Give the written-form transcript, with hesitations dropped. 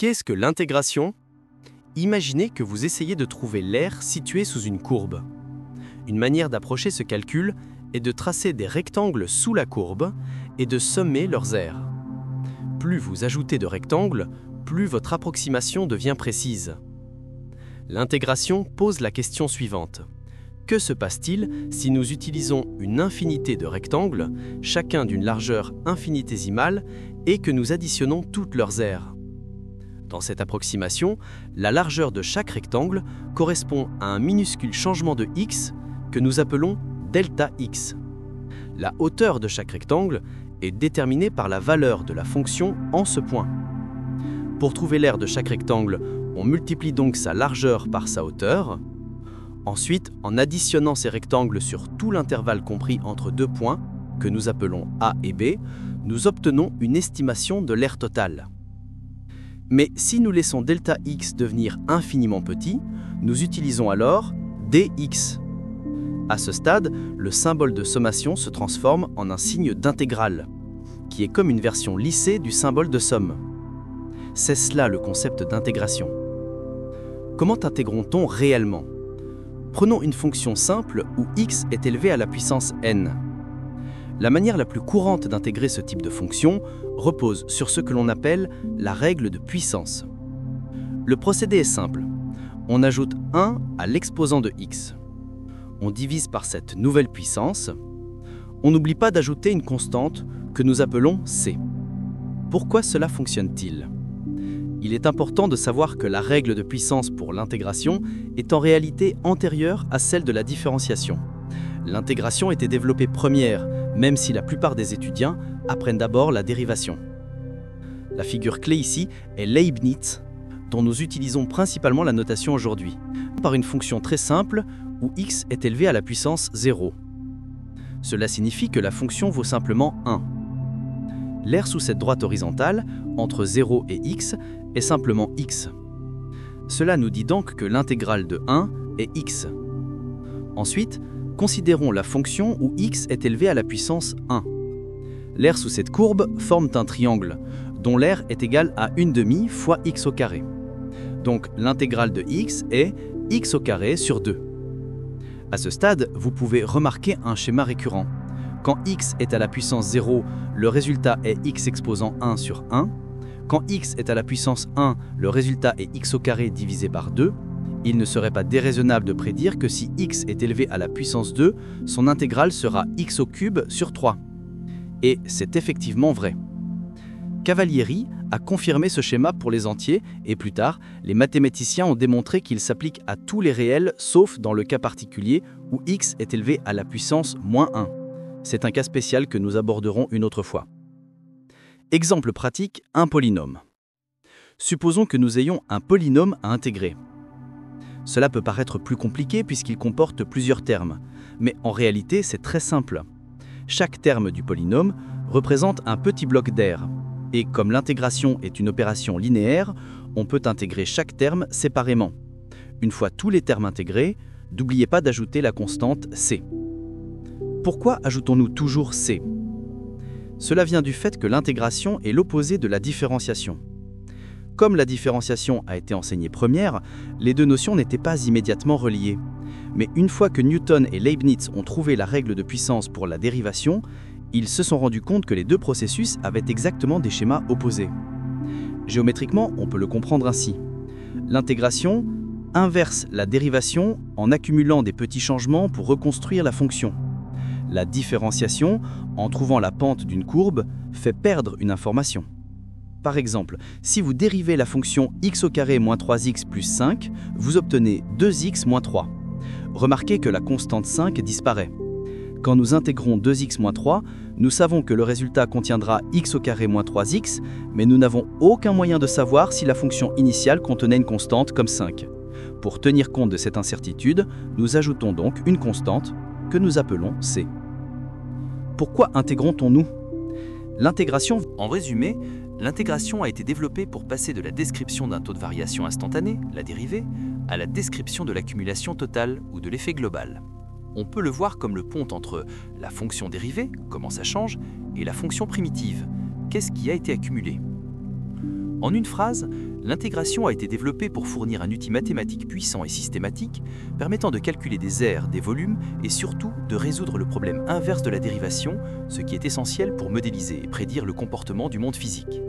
Qu'est-ce que l'intégration? Imaginez que vous essayez de trouver l'aire situé sous une courbe. Une manière d'approcher ce calcul est de tracer des rectangles sous la courbe et de sommer leurs aires. Plus vous ajoutez de rectangles, plus votre approximation devient précise. L'intégration pose la question suivante. Que se passe-t-il si nous utilisons une infinité de rectangles, chacun d'une largeur infinitésimale, et que nous additionnons toutes leurs aires? Dans cette approximation, la largeur de chaque rectangle correspond à un minuscule changement de x que nous appelons delta x. La hauteur de chaque rectangle est déterminée par la valeur de la fonction en ce point. Pour trouver l'aire de chaque rectangle, on multiplie donc sa largeur par sa hauteur. Ensuite, en additionnant ces rectangles sur tout l'intervalle compris entre deux points, que nous appelons A et B, nous obtenons une estimation de l'aire totale. Mais si nous laissons delta x devenir infiniment petit, nous utilisons alors dx. À ce stade, le symbole de sommation se transforme en un signe d'intégrale, qui est comme une version lissée du symbole de somme. C'est cela le concept d'intégration. Comment intégrons-on réellement? Prenons une fonction simple où x est élevé à la puissance n. La manière la plus courante d'intégrer ce type de fonction repose sur ce que l'on appelle la règle de puissance. Le procédé est simple. On ajoute 1 à l'exposant de x. On divise par cette nouvelle puissance. On n'oublie pas d'ajouter une constante que nous appelons c. Pourquoi cela fonctionne-t-il? Il est important de savoir que la règle de puissance pour l'intégration est en réalité antérieure à celle de la différenciation. L'intégration était développée première, même si la plupart des étudiants apprennent d'abord la dérivation. La figure clé ici est Leibniz, dont nous utilisons principalement la notation aujourd'hui, par une fonction très simple où x est élevé à la puissance 0. Cela signifie que la fonction vaut simplement 1. L'aire sous cette droite horizontale, entre 0 et x, est simplement x. Cela nous dit donc que l'intégrale de 1 est x. Ensuite, considérons la fonction où x est élevé à la puissance 1. L'aire sous cette courbe forme un triangle, dont l'aire est égale à 1/2 fois x au carré. Donc l'intégrale de x est x au carré sur 2. À ce stade, vous pouvez remarquer un schéma récurrent. Quand x est à la puissance 0, le résultat est x exposant 1 sur 1. Quand x est à la puissance 1, le résultat est x au carré divisé par 2. Il ne serait pas déraisonnable de prédire que si x est élevé à la puissance 2, son intégrale sera x au cube sur 3. Et c'est effectivement vrai. Cavalieri a confirmé ce schéma pour les entiers et plus tard, les mathématiciens ont démontré qu'il s'applique à tous les réels sauf dans le cas particulier où x est élevé à la puissance -1. C'est un cas spécial que nous aborderons une autre fois. Exemple pratique, un polynôme. Supposons que nous ayons un polynôme à intégrer. Cela peut paraître plus compliqué puisqu'il comporte plusieurs termes, mais en réalité c'est très simple. Chaque terme du polynôme représente un petit bloc d'aire, et comme l'intégration est une opération linéaire, on peut intégrer chaque terme séparément. Une fois tous les termes intégrés, n'oubliez pas d'ajouter la constante c. Pourquoi ajoutons-nous toujours c? Cela vient du fait que l'intégration est l'opposé de la différenciation. Comme la différenciation a été enseignée première, les deux notions n'étaient pas immédiatement reliées. Mais une fois que Newton et Leibniz ont trouvé la règle de puissance pour la dérivation, ils se sont rendus compte que les deux processus avaient exactement des schémas opposés. Géométriquement, on peut le comprendre ainsi. L'intégration inverse la dérivation en accumulant des petits changements pour reconstruire la fonction. La différenciation, en trouvant la pente d'une courbe, fait perdre une information. Par exemple, si vous dérivez la fonction x au carré moins 3x plus 5, vous obtenez 2x moins 3. Remarquez que la constante 5 disparaît. Quand nous intégrons 2x moins 3, nous savons que le résultat contiendra x au carré moins 3x, mais nous n'avons aucun moyen de savoir si la fonction initiale contenait une constante comme 5. Pour tenir compte de cette incertitude, nous ajoutons donc une constante que nous appelons c. Pourquoi intégrons-nous? L'intégration, en résumé, l'intégration a été développée pour passer de la description d'un taux de variation instantané, la dérivée, à la description de l'accumulation totale ou de l'effet global. On peut le voir comme le pont entre la fonction dérivée, comment ça change, et la fonction primitive, qu'est-ce qui a été accumulé. En une phrase, l'intégration a été développée pour fournir un outil mathématique puissant et systématique, permettant de calculer des aires, des volumes et surtout de résoudre le problème inverse de la dérivation, ce qui est essentiel pour modéliser et prédire le comportement du monde physique.